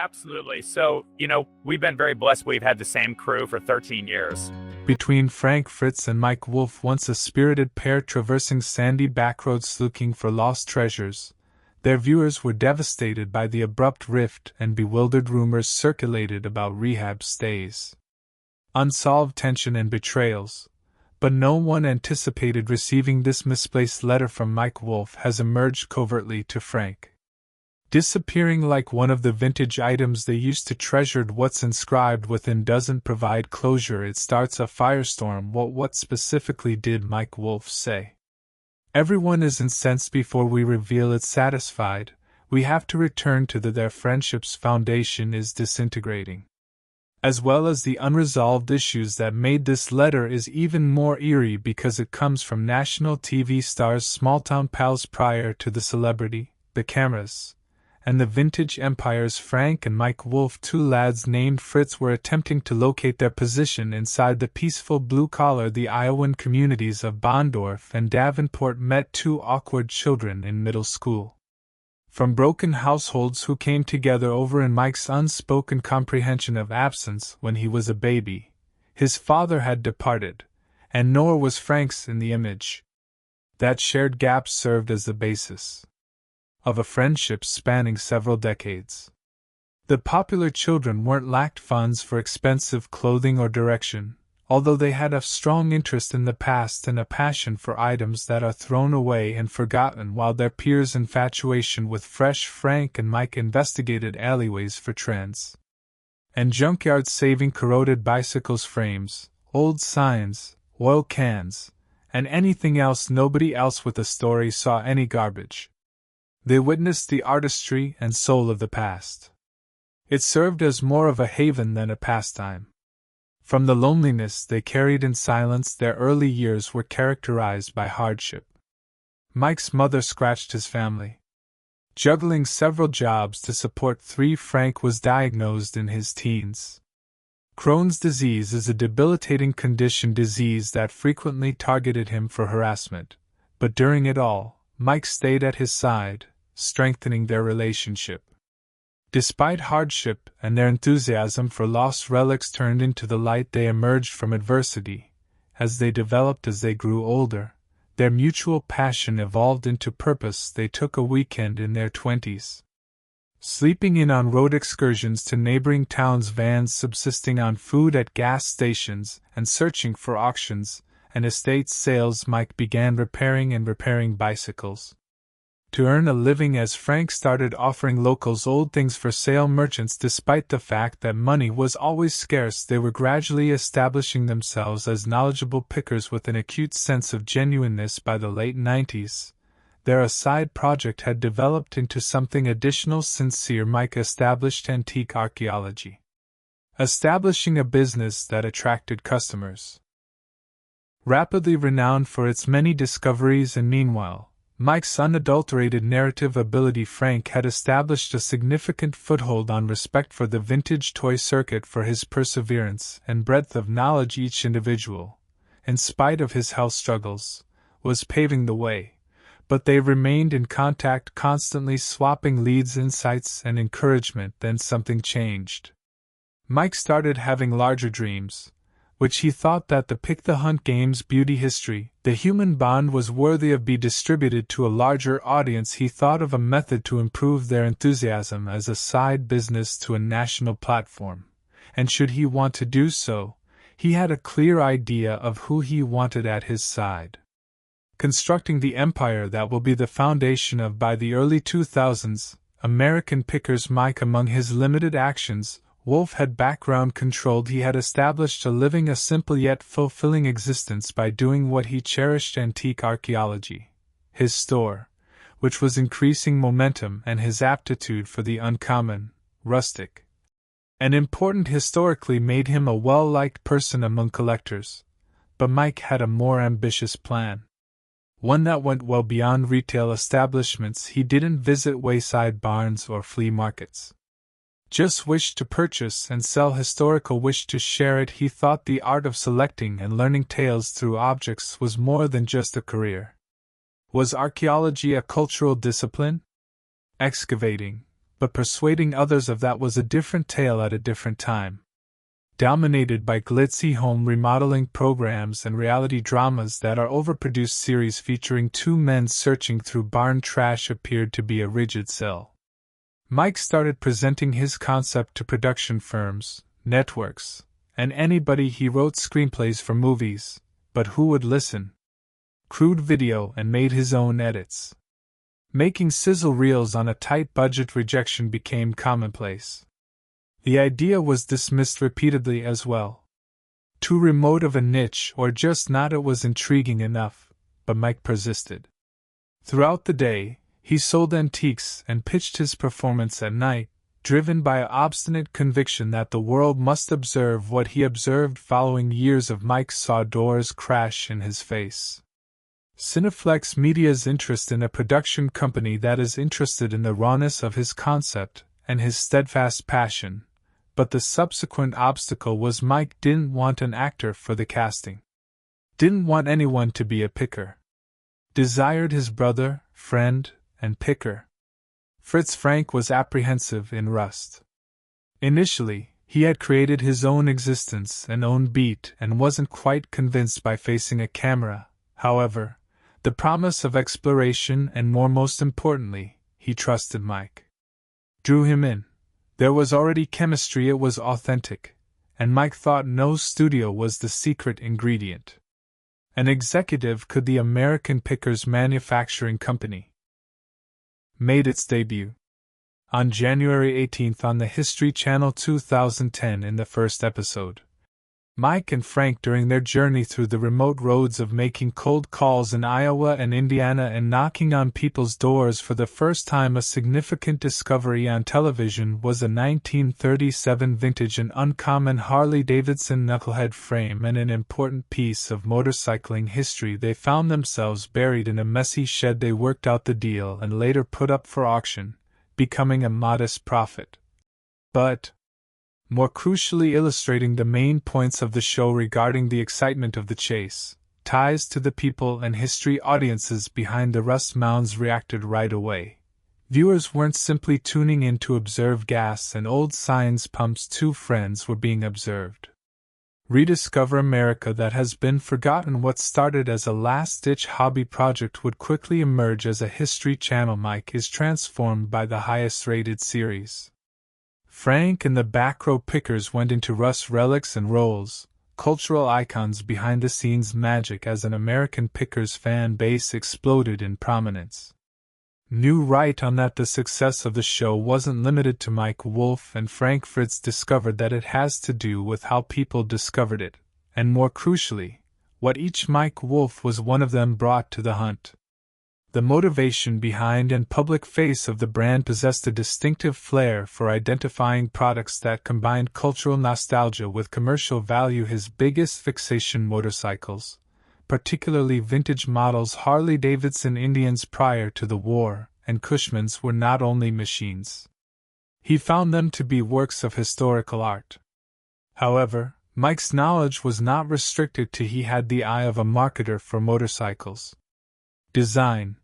absolutely. So, we've been very blessed. We've had the same crew for 13 years. Between Frank, Fritz, and Mike Wolfe, once a spirited pair traversing sandy backroads looking for lost treasures, their viewers were devastated by the abrupt rift, and bewildered rumors circulated about rehab stays, unsolved tension, and betrayals. But no one anticipated receiving this misplaced letter from Mike Wolfe has emerged covertly to Frank. Disappearing like one of the vintage items they used to treasure, what's inscribed within doesn't provide closure, it starts a firestorm. What specifically did Mike Wolfe say? Everyone is incensed before we reveal it's satisfied. We have to return to their friendship's foundation is disintegrating. As well as the unresolved issues that made this letter is even more eerie because it comes from national TV stars' small-town pals prior to the celebrity, the cameras, and the vintage empires. Frank and Mike Wolfe, two lads named Fritz, were attempting to locate their position inside the peaceful blue-collar the Iowan communities of Bondorf and Davenport, met two awkward children in middle school. From broken households who came together over in Mike's unspoken comprehension of absence when he was a baby. His father had departed, and nor was Frank's in the image. That shared gap served as the basis of a friendship spanning several decades. The popular children weren't lacked funds for expensive clothing or direction, although they had a strong interest in the past and a passion for items that are thrown away and forgotten, while their peers' infatuation with fresh. Frank and Mike investigated alleyways for trends and junkyards, saving corroded bicycles' frames, old signs, oil cans, and anything else nobody else with a story saw any garbage. They witnessed the artistry and soul of the past. It served as more of a haven than a pastime. From the loneliness they carried in silence, their early years were characterized by hardship. Mike's mother scratched his family, juggling several jobs to support three. Frank was diagnosed in his teens. Crohn's disease is a debilitating disease that frequently targeted him for harassment, but during it all, Mike stayed at his side, strengthening their relationship. Despite hardship and their enthusiasm for lost relics turned into the light, they emerged from adversity. As they developed, as they grew older, their mutual passion evolved into purpose. They took a weekend in their 20s, sleeping in on road excursions to neighboring towns, vans subsisting on food at gas stations, and searching for auctions and estate sales. Mike began repairing bicycles to earn a living, as Frank started offering locals old things for sale. Merchants, despite the fact that money was always scarce, they were gradually establishing themselves as knowledgeable pickers with an acute sense of genuineness. By the late 90s, their side project had developed into something additional, sincere. Mike established antique archaeology, establishing a business that attracted customers, rapidly renowned for its many discoveries. And meanwhile, Mike's unadulterated narrative ability, Frank had established a significant foothold on respect for the vintage toy circuit for his perseverance and breadth of knowledge. Each individual, in spite of his health struggles, was paving the way, but they remained in contact, constantly swapping leads, insights, and encouragement. Then something changed. Mike started having larger dreams, which he thought that the Pick the Hunt game's beauty history, the human bond, was worthy of being distributed to a larger audience. He thought of a method to improve their enthusiasm as a side business to a national platform, and should he want to do so, he had a clear idea of who he wanted at his side, constructing the empire that will be the foundation of, by the early 2000s, American pickers. Mike, among his limited actions, Wolfe had background controlled. He had established a living, a simple yet fulfilling existence by doing what he cherished: antique archaeology. His store, which was increasing momentum, and his aptitude for the uncommon, rustic, and important historically made him a well-liked person among collectors. But Mike had a more ambitious plan, one that went well beyond retail establishments. He didn't visit wayside barns or flea markets, just wished to purchase and sell historical, wished to share it. He thought the art of selecting and learning tales through objects was more than just a career. Was archaeology a cultural discipline? Excavating, but persuading others of that was a different tale at a different time. Dominated by glitzy home remodeling programs and reality dramas, that our overproduced series featuring two men searching through barn trash appeared to be a rigid sell. Mike started presenting his concept to production firms, networks, and anybody. He wrote screenplays for movies, but who would listen? Crude video and made his own edits. Making sizzle reels on a tight budget, rejection became commonplace. The idea was dismissed repeatedly as well. Too remote of a niche, or just not. It was intriguing enough, but Mike persisted. Throughout the day, he sold antiques and pitched his performance at night, driven by an obstinate conviction that the world must observe what he observed. Following years of Mike saw doors crash in his face. Cineflex Media's interest in a production company that is interested in the rawness of his concept and his steadfast passion, but the subsequent obstacle was Mike didn't want an actor for the casting. Didn't want anyone to be a picker. Desired his brother, friend, and picker. Fritz Frank was apprehensive in Rust. Initially, he had created his own existence and own beat and wasn't quite convinced by facing a camera. However, the promise of exploration and, most importantly, he trusted Mike. Drew him in. There was already chemistry, it was authentic, and Mike thought no studio was the secret ingredient. An executive could. The American Pickers Manufacturing Company made its debut on January 18th on the History Channel 2010. In the first episode, Mike and Frank, during their journey through the remote roads of making cold calls in Iowa and Indiana and knocking on people's doors for the first time. A significant discovery on television was a 1937 vintage and uncommon Harley-Davidson knucklehead frame and an important piece of motorcycling history. They found themselves buried in a messy shed. They worked out the deal and later put up for auction, becoming a modest profit. But more crucially illustrating the main points of the show regarding the excitement of the chase, ties to the people and history. Audiences behind the rust mounds reacted right away. Viewers weren't simply tuning in to observe gas and old signs pumps. Two friends were being observed. Rediscover America that has been forgotten. What started as a last-ditch hobby project would quickly emerge as a History Channel. Mike is transformed by the highest-rated series. Frank and the back row pickers went into Rust relics and roles, cultural icons behind-the-scenes magic. As an American Pickers fan base exploded in prominence. Knew right on that the success of the show wasn't limited to Mike Wolfe and Frank. Fritz discovered that it has to do with how people discovered it, and more crucially, what each Mike Wolfe was one of them brought to the hunt. The motivation behind and public face of the brand possessed a distinctive flair for identifying products that combined cultural nostalgia with commercial value. His biggest fixation: motorcycles, particularly vintage models. Harley-Davidson Indians prior to the war, and Cushmans were not only machines. He found them to be works of historical art. However, Mike's knowledge was not restricted to. He had the eye of a marketer for motorcycles. Design,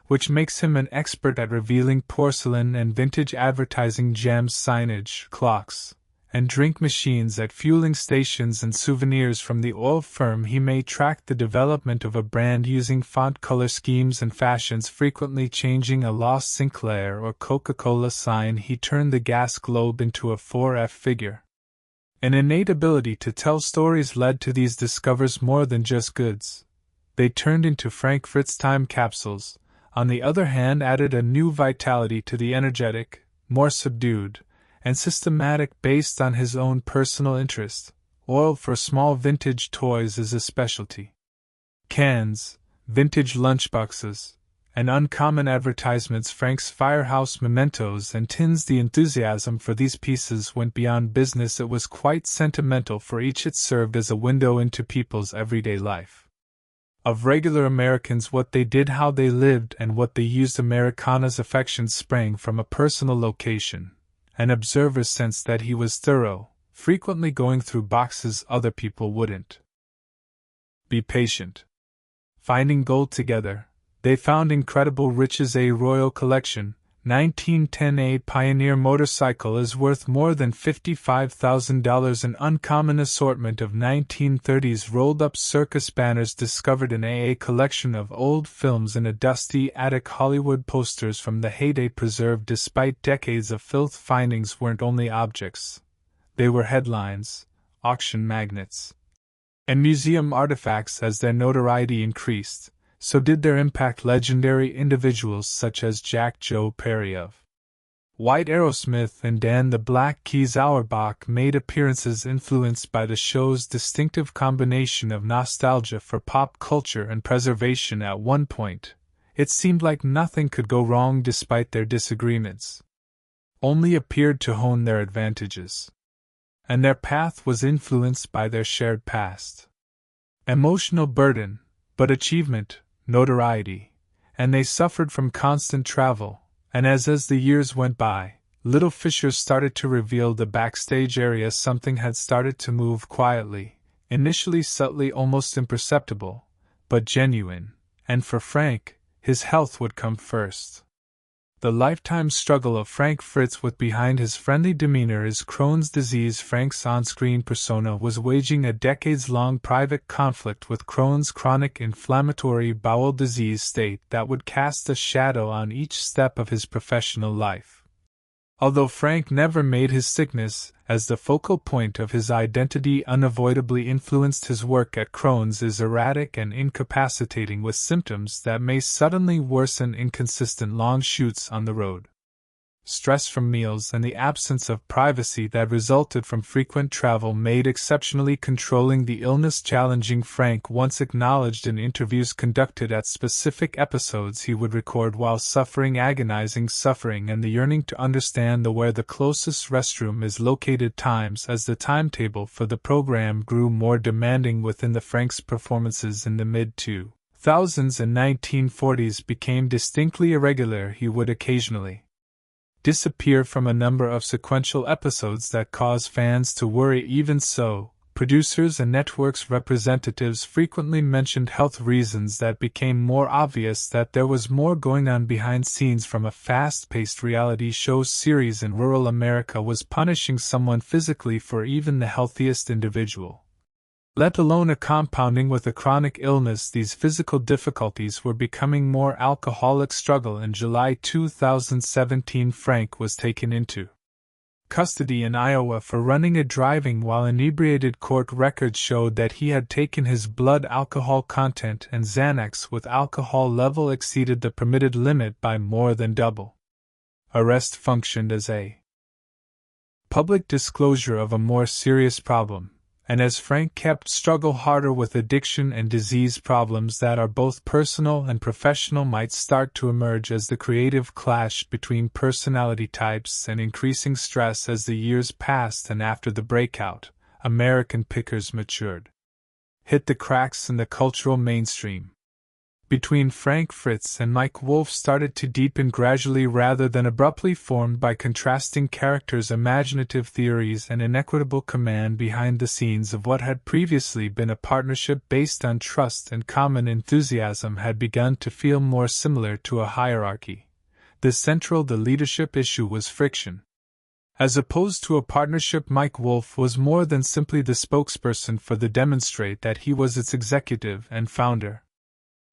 which makes him an expert at revealing porcelain and vintage advertising gems, signage, clocks, and drink machines at fueling stations, and souvenirs from the oil firm. He may track the development of a brand using font color schemes and fashions, frequently changing a lost Sinclair or Coca-Cola sign. He turned the gas globe into a 4F figure. An innate ability to tell stories led to these discoveries more than just goods. They turned into Frank Fritz time capsules. On the other hand, added a new vitality to the energetic, more subdued, and systematic. Based on his own personal interest, oil for small vintage toys is a specialty. Cans, vintage lunchboxes, and uncommon advertisements. Frank's firehouse mementos and tins. The enthusiasm for these pieces went beyond business. It was quite sentimental. For each it served as a window into people's everyday life. Of regular Americans, what they did, how they lived, and what they used. Americana's affections sprang from a personal location, and observers sensed that he was thorough, frequently going through boxes other people wouldn't. Be patient. Finding gold together, they found incredible riches. A royal collection, 1910. A Pioneer motorcycle is worth more than $55,000. An uncommon assortment of 1930s rolled-up circus banners discovered in a collection of old films in a dusty attic. Hollywood posters from the heyday preserved despite decades of filth. Findings weren't only objects. They were headlines, auction magnets, and museum artifacts. As their notoriety increased, so did their impact. Legendary individuals such as Jack Joe Perry of White Aerosmith and Dan the Black Keys Auerbach made appearances, influenced by the show's distinctive combination of nostalgia for pop culture and preservation. At one point, it seemed like nothing could go wrong despite their disagreements. Only appeared to hone their advantages. And their path was influenced by their shared past. Emotional burden, but achievement, notoriety, and they suffered from constant travel, and as the years went by, little fissures started to reveal the backstage area. Something had started to move quietly, initially subtly, almost imperceptible, but genuine, and for Frank, his health would come first. The lifetime struggle of Frank Fritz with behind his friendly demeanor is Crohn's disease. Frank's on-screen persona was waging a decades-long private conflict with Crohn's chronic inflammatory bowel disease state that would cast a shadow on each step of his professional life. Although Frank never made his sickness as the focal point of his identity, unavoidably influenced his work. At Crohn's is erratic and incapacitating, with symptoms that may suddenly worsen. Inconsistent long shoots on the road, stress from meals, and the absence of privacy that resulted from frequent travel made exceptionally controlling the illness challenging. Frank once acknowledged in interviews conducted at specific episodes he would record while suffering agonizing suffering and the yearning to understand where the closest restroom is located. Times as the timetable for the program grew more demanding within the Frank's performances in the mid-2000s and 1940s became distinctly irregular. He would occasionally disappear from a number of sequential episodes that caused fans to worry. Even so, producers and networks representatives frequently mentioned health reasons that became more obvious that there was more going on behind scenes. From a fast-paced reality show series in rural America was punishing someone physically for even the healthiest individual, let alone a compounding with a chronic illness. These physical difficulties were becoming more alcoholic struggle. In July 2017, Frank was taken into custody in Iowa for running a driving while inebriated. Court records showed that he had taken his blood alcohol content and Xanax with alcohol level exceeded the permitted limit by more than double. Arrest functioned as a public disclosure of a more serious problem. And as Frank kept struggle harder with addiction and disease, problems that are both personal and professional might start to emerge as the creative clash between personality types and increasing stress as the years passed. And after the breakout, American Pickers matured, hit the cracks in the cultural mainstream. Between Frank Fritz and Mike Wolfe started to deepen gradually rather than abruptly, formed by contrasting characters, imaginative theories, and inequitable command behind the scenes of what had previously been a partnership based on trust and common enthusiasm had begun to feel more similar to a hierarchy. The leadership issue was friction. As opposed to a partnership, Mike Wolfe was more than simply the spokesperson for the demonstrate that he was its executive and founder.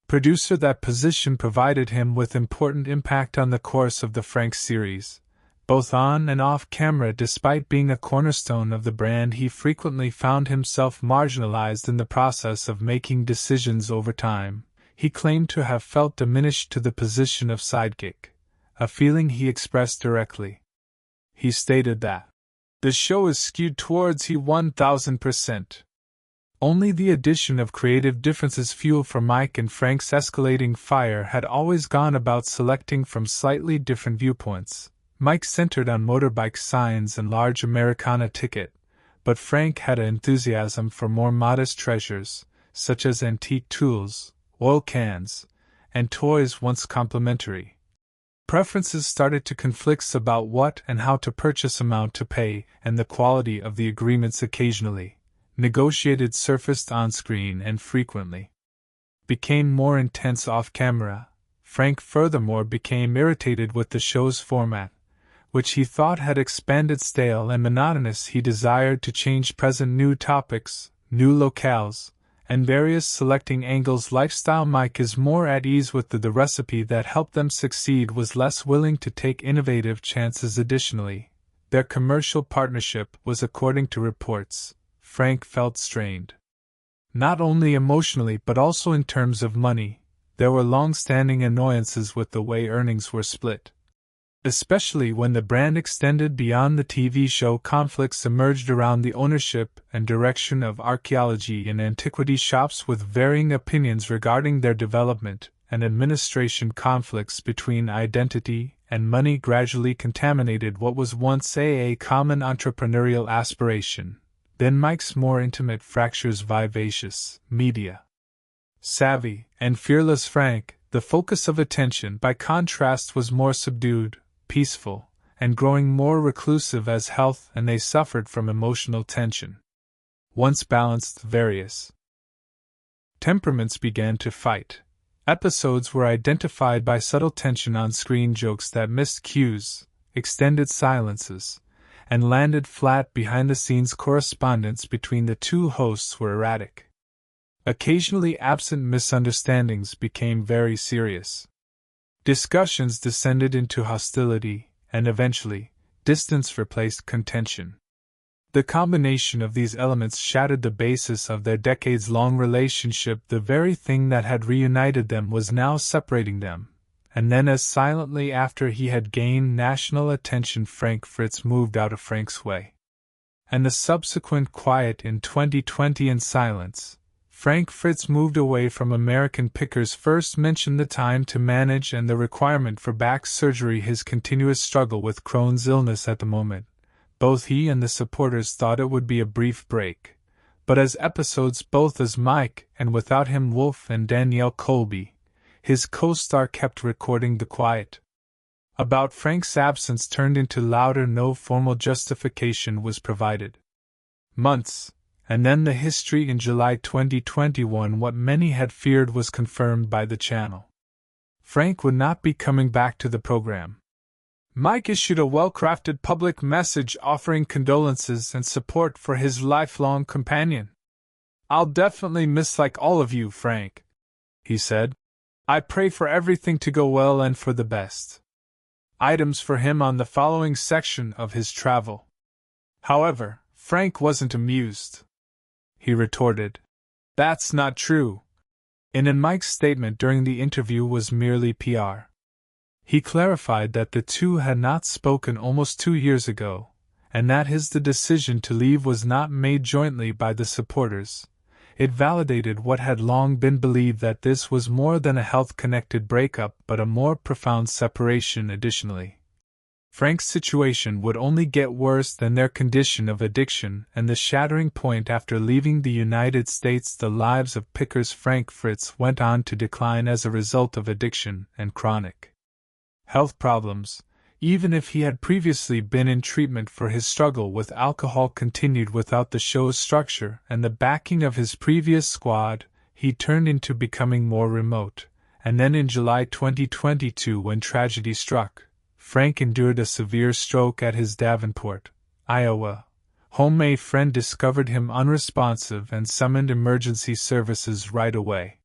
Producer. That position provided him with important impact on the course of the Frank series, both on and off camera. Despite being a cornerstone of the brand, he frequently found himself marginalized in the process of making decisions. Over time, he claimed to have felt diminished to the position of sidekick, a feeling he expressed directly. He stated that the show is skewed towards he 1000%. Only the addition of creative differences fuel for Mike, and Frank's escalating fire had always gone about selecting from slightly different viewpoints. Mike centered on motorbike signs and large Americana ticket, but Frank had an enthusiasm for more modest treasures, such as antique tools, oil cans, and toys. Once complementary preferences started to conflict about what and how to purchase, amount to pay, and the quality of the agreements. Occasionally negotiated surfaced on screen and frequently became more intense off camera. Frank furthermore became irritated with the show's format, which he thought had expanded stale and monotonous. He desired to change present new topics, new locales, and various selecting angles. Lifestyle Mike is more at ease with the recipe that helped them succeed, was less willing to take innovative chances. Additionally, their commercial partnership was, according to reports, Frank felt strained. Not only emotionally but also in terms of money. There were long-standing annoyances with the way earnings were split. Especially when the brand extended beyond the TV show, conflicts emerged around the ownership and direction of archaeology and antiquity shops, with varying opinions regarding their development, and administration conflicts between identity and money gradually contaminated what was once a common entrepreneurial aspiration. Then Mike's more intimate fractures. Vivacious, media savvy, and fearless Frank, the focus of attention, by contrast, was more subdued, peaceful, and growing more reclusive as health and they suffered from emotional tension. Once balanced, various temperaments began to fight. Episodes were identified by subtle tension on screen, jokes that missed cues, extended silences, and landed flat behind the scenes. Correspondence between the two hosts were erratic. Occasionally absent misunderstandings became very serious. Discussions descended into hostility, and eventually, distance replaced contention. The combination of these elements shattered the basis of their decades-long relationship. The very thing that had reunited them was now separating them. And then, as silently after he had gained national attention, Fritz moved out of Frank's way. And the subsequent quiet in 2020 and silence. Fritz moved away from American Pickers first mentioned the time to manage and the requirement for back surgery, his continuous struggle with Crohn's illness at the moment. Both he and the supporters thought it would be a brief break. But as episodes, both as Mike and without him, Wolfe and Danielle Colby, his co-star, kept recording, the quiet about Frank's absence turned into louder. No formal justification was provided. Months, and then the history. In July 2021, what many had feared was confirmed by the channel. Frank would not be coming back to the program. Mike issued a well-crafted public message offering condolences and support for his lifelong companion. "I'll definitely miss like all of you, Frank," he said. "I pray for everything to go well and for the best." Items for him on the following section of his travel. However, Frank wasn't amused. He retorted, "That's not true." In Mike's statement during the interview was merely PR. He clarified that the two had not spoken almost 2 years ago, and that the decision to leave was not made jointly by the supporters. It validated what had long been believed, that this was more than a health-connected breakup but a more profound separation. Additionally, Frank's situation would only get worse than their condition of addiction, and the shattering point after leaving the United States. The lives of Pickers Fritz went on to decline as a result of addiction and chronic health problems. Even if he had previously been in treatment for his struggle with alcohol continued without the show's structure and the backing of his previous squad, he turned into becoming more remote. And then in July 2022, when tragedy struck, Frank endured a severe stroke at his Davenport, Iowa home. A friend discovered him unresponsive and summoned emergency services right away.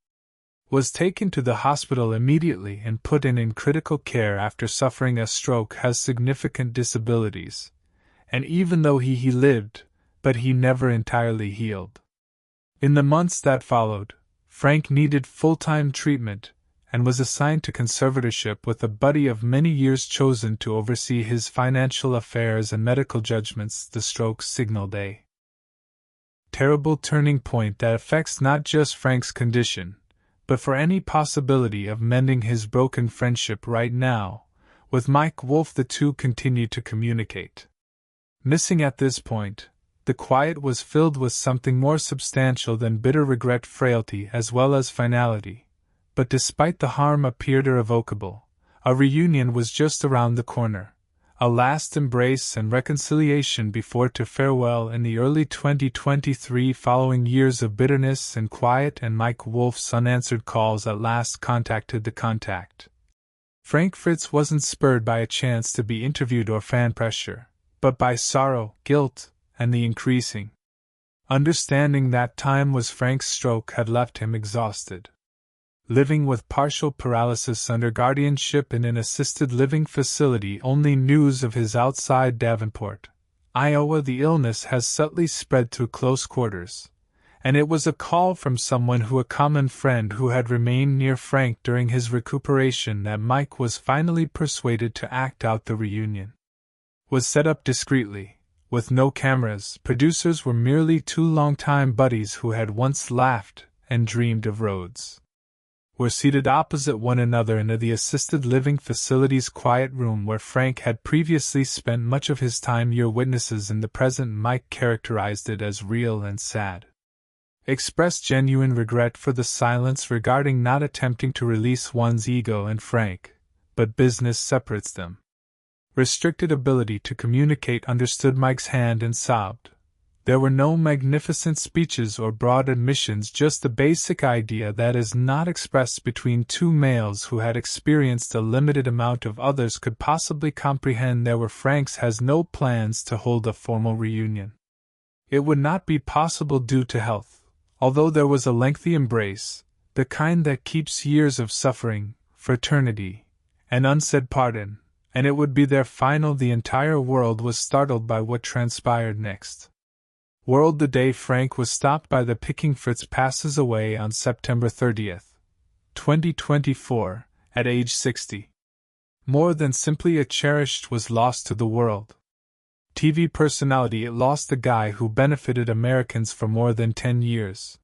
Was taken to the hospital immediately and put in critical care after suffering a stroke. Has significant disabilities, and even though he lived, but he never entirely healed. In the months that followed, Frank needed full-time treatment and was assigned to conservatorship with a buddy of many years chosen to oversee his financial affairs and medical judgments. The stroke signaled a terrible turning point that affects not just Frank's condition, but for any possibility of mending his broken friendship. Right now, with Mike Wolfe, the two continued to communicate. Missing at this point, the quiet was filled with something more substantial than bitter regret, frailty as well as finality. But despite the harm appeared irrevocable, a reunion was just around the corner. A last embrace and reconciliation before to farewell in the early 2023. Following years of bitterness and quiet, and Mike Wolfe's unanswered calls at last contacted the contact. Frank Fritz wasn't spurred by a chance to be interviewed or fan pressure, but by sorrow, guilt, and the increasing understanding that time was Frank's stroke had left him exhausted. Living with partial paralysis under guardianship in an assisted living facility, only news of his outside Davenport, Iowa. The illness has subtly spread through close quarters, and it was a call from someone who, a common friend who had remained near Frank during his recuperation, that Mike was finally persuaded to act out the reunion. Was set up discreetly, with no cameras. Producers were merely two longtime buddies who had once laughed and dreamed of roads. Were seated opposite one another in the assisted living facility's quiet room where Frank had previously spent much of his time. Your witnesses in the present. Mike characterized it as real and sad. Expressed genuine regret for the silence regarding not attempting to release one's ego and Frank, but business separates them. Restricted ability to communicate. Understood Mike's hand and sobbed. There were no magnificent speeches or broad admissions, just the basic idea that is not expressed between two males who had experienced a limited amount of others could possibly comprehend. There were. Frank's has no plans to hold a formal reunion. It would not be possible due to health, although there was a lengthy embrace, the kind that keeps years of suffering, fraternity, and unsaid pardon, and it would be their final. The entire world was startled by what transpired next. The day Frank was stopped by the picking. Fritz passes away on September 30th, 2024, at age 60. More than simply a cherished was lost to the world. TV personality. It lost the guy who benefited Americans for more than 10 years.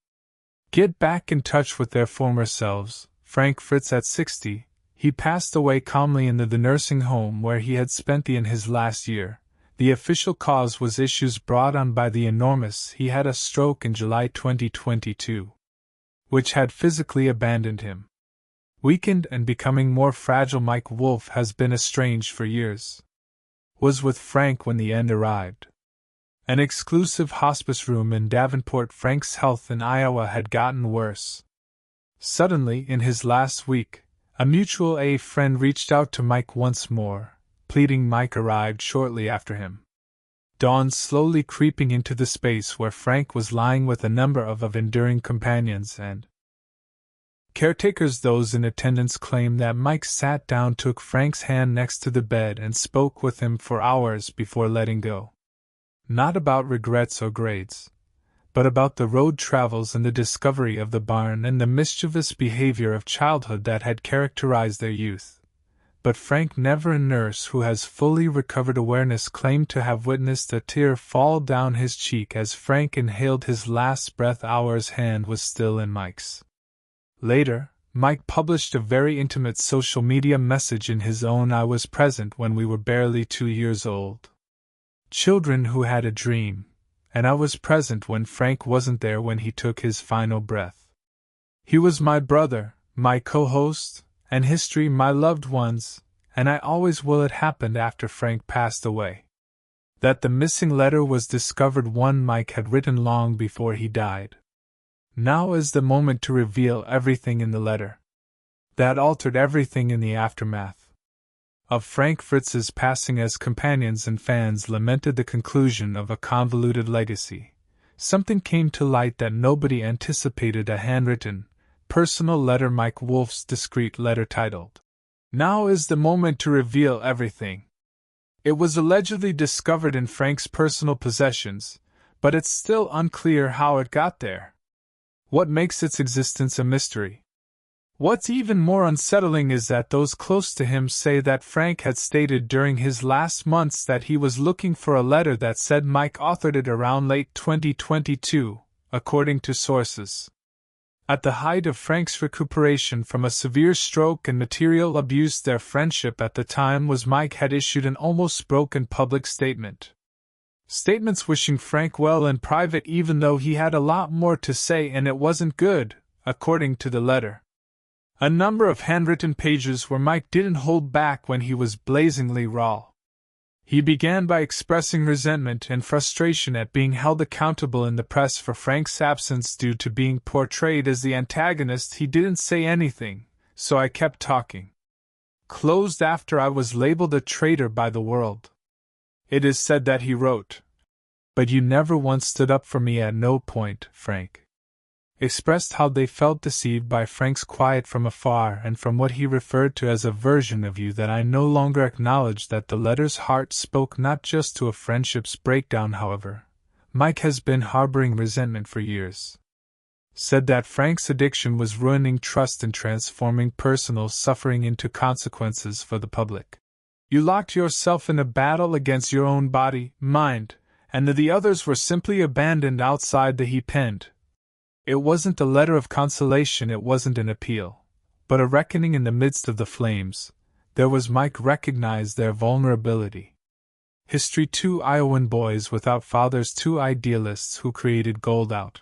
Get back in touch with their former selves. Frank Fritz at 60, he passed away calmly in the nursing home where he had spent his last year. The official cause was issues brought on by the enormous. He had a stroke in July 2022, which had physically abandoned him. Weakened and becoming more fragile, Mike Wolfe has been estranged for years. Was with Frank when the end arrived. An exclusive hospice room in Davenport. Frank's health in Iowa had gotten worse. Suddenly, in his last week, a mutual friend reached out to Mike once more, pleading. Mike arrived shortly after him. Dawn slowly creeping into the space where Frank was lying with a number of enduring companions and caretakers. Those in attendance claim that Mike sat down, took Frank's hand next to the bed, and spoke with him for hours before letting go. Not about regrets or grades, but about the road travels and the discovery of the barn and the mischievous behavior of childhood that had characterized their youth. But Frank never. A nurse who has fully recovered awareness claimed to have witnessed a tear fall down his cheek as Frank inhaled his last breath. Hour's hand was still in Mike's. Later, Mike published a very intimate social media message in his own. I was present when we were barely 2 years old. Children who had a dream, and I was present when Frank wasn't there when he took his final breath. He was my brother, my co-host, and history, my loved ones, and I always will. It happened after Frank passed away. That the missing letter was discovered, one Mike had written long before he died. Now is the moment to reveal everything in the letter. That altered everything in the aftermath of Frank Fritz's passing. As companions and fans lamented the conclusion of a convoluted legacy, something came to light that nobody anticipated: a handwritten, personal letter. Mike Wolfe's discreet letter titled, "Now is the moment to reveal everything." It was allegedly discovered in Frank's personal possessions, but it's still unclear how it got there. What makes its existence a mystery? What's even more unsettling is that those close to him say that Frank had stated during his last months that he was looking for a letter that said Mike authored it around late 2022, according to sources. At the height of Frank's recuperation from a severe stroke and material abuse, their friendship at the time was Mike had issued an almost broken public statement. Statements wishing Frank well in private, even though he had a lot more to say and it wasn't good, according to the letter. A number of handwritten pages where Mike didn't hold back when he was blazingly raw. He began by expressing resentment and frustration at being held accountable in the press for Frank's absence due to being portrayed as the antagonist. He didn't say anything, so I kept talking. closed after I was labeled a traitor by the world. It is said that he wrote, "But you never once stood up for me." At no point, Frank expressed how they felt deceived by Frank's quiet from afar and from what he referred to as a version of you that I no longer acknowledge that the letter's heart spoke not just to a friendship's breakdown. However, Mike has been harboring resentment for years. Said that Frank's addiction was ruining trust and transforming personal suffering into consequences for the public. You locked yourself in a battle against your own body, mind, and the others were simply abandoned outside the heap end. It wasn't a letter of consolation, it wasn't an appeal, but a reckoning in the midst of the flames. There was Mike recognized their vulnerability. History: two Iowan boys without fathers, two idealists who created gold out